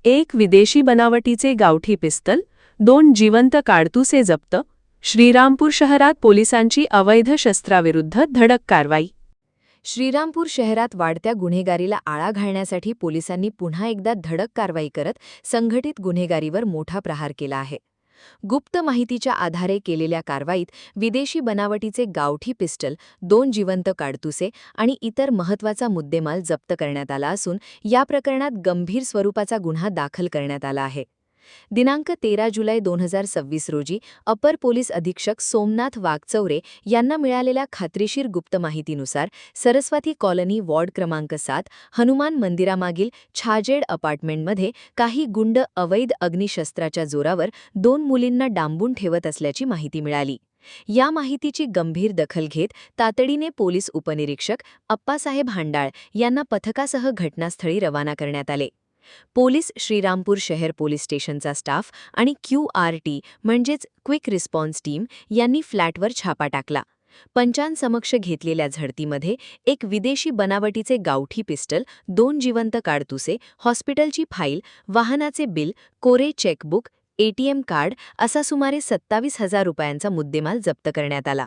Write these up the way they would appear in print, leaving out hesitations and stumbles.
एक विदेशी बनावटीचे गावठी पिस्तल, 2 जिवंत काडतुसे जप्त. श्रीरामपूर शहरात पोलिसांची अवैध शस्त्राविरुद्ध धडक कारवाई. श्रीरामपूर शहरात वाढत्या गुन्हेगारीला आळा घालण्यासाठी पोलिसांनी पुन्हा एकदा धडक कारवाई करत संघटित गुन्हेगारीवर मोठा प्रहार केला आहे. गुप्त माहितीच्या आधारे केलेल्या कारवाईत विदेशी बनावटीचे गावठी पिस्टल, 2 जिवंत काडतुसे आणि इतर महत्त्वाचा मुद्देमाल जप्त करण्यात आला असून या प्रकरणात गंभीर स्वरूपाचा गुन्हा दाखल करण्यात आला आहे. दिनांक 13 जुलै 2026 रोजी अपर पोलीस अधीक्षक सोमनाथ वाघचौरे यांना मिळालेल्या खात्रीशीर गुप्त माहितीनुसार सरस्वती कॉलनी वॉर्ड क्रमांक 7 हनुमान मंदिरामागील छाजेड अपार्टमेंटमध्ये काही गुंड अवैध अग्निशस्त्राच्या जोरावर 2 मुलींना डांबून ठेवत असल्याची माहिती मिळाली. या माहितीची गंभीर दखल घेत तातडीने पोलीस उपनिरीक्षक अप्पासाहेब हांडाळ यांना पथकासह घटनास्थळी रवाना करण्यात आले. पोलीस, श्रीरामपूर शहर पोलीस स्टेशनचा स्टाफ आणि QRT म्हणजेच क्विक रिस्पॉन्स टीम यांनी फ्लॅटवर छापा टाकला. पंचांसमक्ष घेतलेल्या झडतीमध्ये एक विदेशी बनावटीचे गावठी पिस्टल, 2 जिवंत काडतुसे, हॉस्पिटलची फाईल, वाहनाचे बिल, कोरे चेकबुक, ATM कार्ड असा सुमारे 27,000 रुपयांचा मुद्देमाल जप्त करण्यात आला.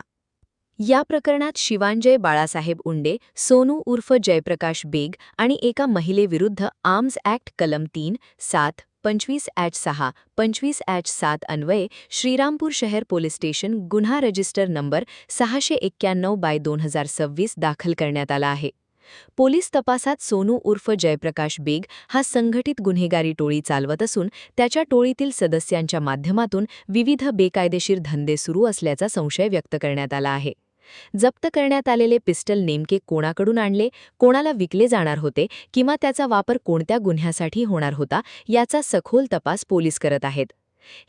या प्रकरणात शिवांजय बाळासाहेब उंडे, सोनू उर्फ जयप्रकाश बेग आणि एका महिलेविरुद्ध आर्म्स ॲक्ट कलम 3, 7, 25/6, 25/7 अन्वये श्रीरामपूर शहर पोलीस स्टेशन गुन्हा रजिस्टर नंबर 691/2026 दाखल करण्यात आला आहे. पोलीस तपासात सोनू उर्फ जयप्रकाश बेग हा संघटित गुन्हेगारी टोळी चालवत असून त्याच्या टोळीतील सदस्यांच्या माध्यमातून विविध बेकायदेशीर धंदे सुरू असल्याचा संशय व्यक्त करण्यात आला आहे. जप्त करण्यात आलेले पिस्टल नेमके कोणाकडून आणले, कोणाला विकले जाणार होते किंवा त्याचा वापर कोणत्या गुन्ह्यासाठी होणार होता याचा सखोल तपास पोलीस करत आहेत.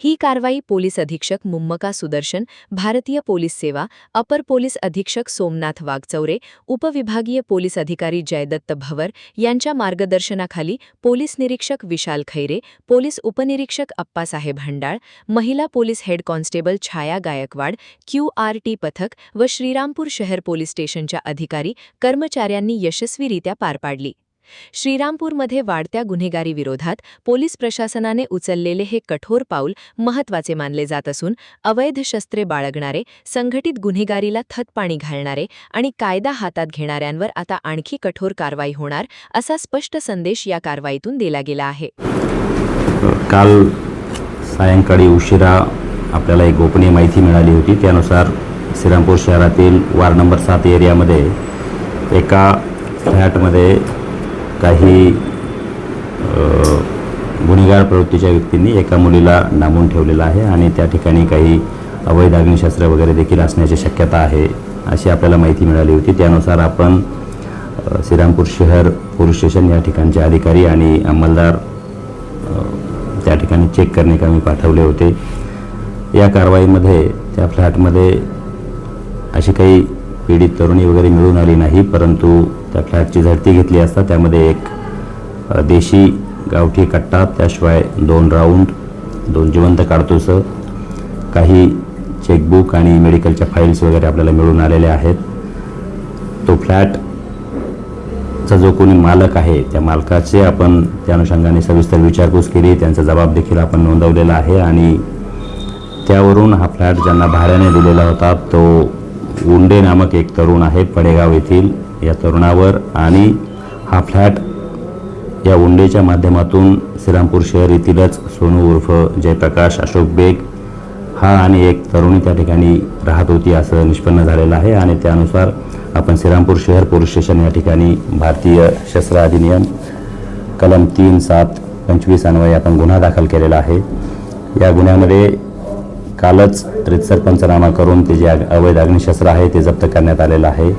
ही कारवाई पोलीस अधीक्षक मुम्मका सुदर्शन, भारतीय पोलीस सेवा, अपर पोलीस अधीक्षक सोमनाथ वाघचौरे, उपविभागीय पोलीस अधिकारी जयदत्त भवर यांच्या मार्गदर्शनाखाली पोलीस निरीक्षक विशाल खैरे, पोलीस उपनिरीक्षक अप्पासाहेब हंडाळ, महिला पोलीस हेड कॉन्स्टेबल छाया गायकवाड, QRT पथक व श्रीरामपूर शहर पोलीस स्टेशनच्या अधिकारी कर्मचाऱ्यांनी यशस्वीरित्या पार पाडली. श्रीरामपूरमध्ये वाढत्या गुन्हेगारीविरोधात पोलीस प्रशासनाने उचललेले हे कठोर पाऊल महत्त्वाचे मानले जात असून अवैध शस्त्रे बाळगणारे, संघटित गुन्हेगारीला थतपाणी घालणारे आणि कायदा हातात घेणाऱ्यांवर आता आणखी कठोर कारवाई होणार असा स्पष्ट संदेश या कारवाईतून दिला गेला आहे. काल सायंकाळी उशिरा आपल्याला एक गोपनीय माहिती मिळाली होती. त्यानुसार श्रीरामपूर शहरातील वार्ड नंबर 7 एरियामध्ये एका फ्लॅटमध्ये काही गुन्हेगार प्रवृत्तीच्या व्यक्तींनी एका मुलीला डांबून ठेवलेला आहे आणि त्या ठिकाणी काही अवैध अग्निशस्त्र वगैरे देखील असण्याची शक्यता आहे अशी आपल्याला माहिती मिळाली होती. त्यानुसार आपण श्रीरामपूर शहर पोलीस स्टेशन या ठिकाणचे अधिकारी आणि अंमलदार त्या ठिकाणी चेक करण्याकरता पाठवले होते. या कारवाईमध्ये त्या फ्लॅटमध्ये अशी काही पीडित तरुणी वगैरे मिळून आली नाही, परंतु त्या फ्लॅटची झडती घेतली असता त्यामध्ये एक देशी गावठी कट्टा, त्याशिवाय 2 राऊंड, 2 जिवंत काडतुसं, काही चेकबुक आणि मेडिकलच्या फाईल्स वगैरे आपल्याला मिळून आलेल्या आहेत. तो फ्लॅटचा जो कोणी मालक आहे त्या मालकाचे आपण त्या अनुषंगाने सविस्तर विचारपूस केली. त्यांचा जबाब देखील आपण नोंदवलेला आहे आणि त्यावरून हा फ्लॅट ज्यांना भाड्याने दिलेला होता तो उंडे नामक एक तरुण आहे पडेगाव येथील, या तरुणावर आणि हा फ्लॅट या उंडेच्या माध्यमातून श्रीरामपूर शहर येथीलच सोनू उर्फ जयप्रकाश अशोक बेग हा आणि एक तरुणी त्या ठिकाणी राहत होती असं निष्पन्न झालेलं आहे. आणि त्यानुसार आपण श्रीरामपूर शहर पोलीस स्टेशन या ठिकाणी भारतीय शस्त्र अधिनियम कलम 3, 7, 25 अन्वये आपण गुन्हा दाखल केलेला आहे. या गुन्ह्यामध्ये कालच रितसर पंचनामा करून ते जे अवैध अग्निशस्त्र आहे ते जप्त करण्यात आलेलं आहे.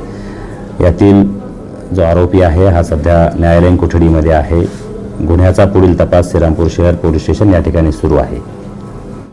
यातील जो आरोपी आहे हा सध्या न्यायालयीन कोठडीमध्ये आहे. गुन्ह्याचा पुढील तपास श्रीरामपूर शहर पोलीस स्टेशन या ठिकाणी सुरू आहे.